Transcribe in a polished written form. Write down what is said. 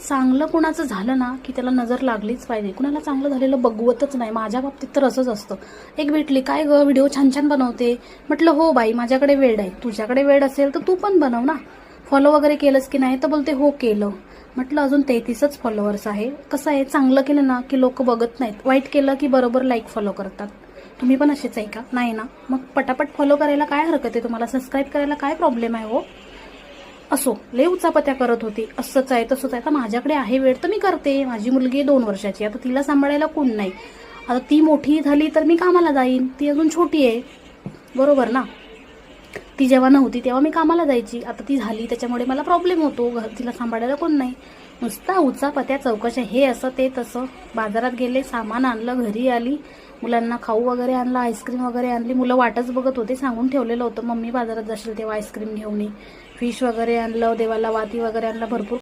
चांगलं कुणाचं झालं ना की त्याला नजर लागलीच पाहिजे. कुणाला चांगलं झालेलं बघवतच नाही. माझ्या बाबतीत तर असंच असतं. एक भेटली, काय ग व्हिडिओ छान छान बनवते. म्हटलं हो बाई, माझ्याकडे वेळ आहे. तुझ्याकडे वेळ असेल तर तू पण बनव ना. फॉलो वगैरे केलंस की नाही तर बोलते हो केलं. म्हटलं अजून 33च फॉलोअर्स आहे. कसं आहे, चांगलं केलं ना की लोक बघत नाहीत, वाईट केलं की बरोबर लाईक फॉलो करतात. तुम्ही पण असेच आहे का? नाही ना. मग पटापट फॉलो करायला काय हरकत आहे तुम्हाला? सबस्क्राईब करायला काय प्रॉब्लेम आहे हो? असो, लय उचापत्या करत होती, असंच आहे तसंच आहे. आता माझ्याकडे आहे वेळ तर मी करते. माझी मुलगी 2 वर्षाची, आता तिला सांभाळायला कोण नाही. आता ती मोठी झाली तर मी कामाला जाईन, ती अजून छोटी आहे, बरोबर ना. ती जेव्हा नव्हती तेव्हा मी कामाला जायची, आता ती झाली त्याच्यामुळे मला प्रॉब्लेम होतो, तिला सांभाळायला कोण नाही. नुसता उचापत्या चौकशा, हे असं ते तसं. बाजारात गेले, सामान आणलं, घरी आली, मुलांना खाऊ वगैरे आणला, आईस्क्रीम वगैरे आणली. मुलं वाटच बघत होते, सांगून ठेवलेलं होतं मम्मी बाजारात जाशील तेव्हा आईस्क्रीम घेऊन ये. फिश वगैरे आणलं, देवाला वाती वगैरे आणला, भरपूर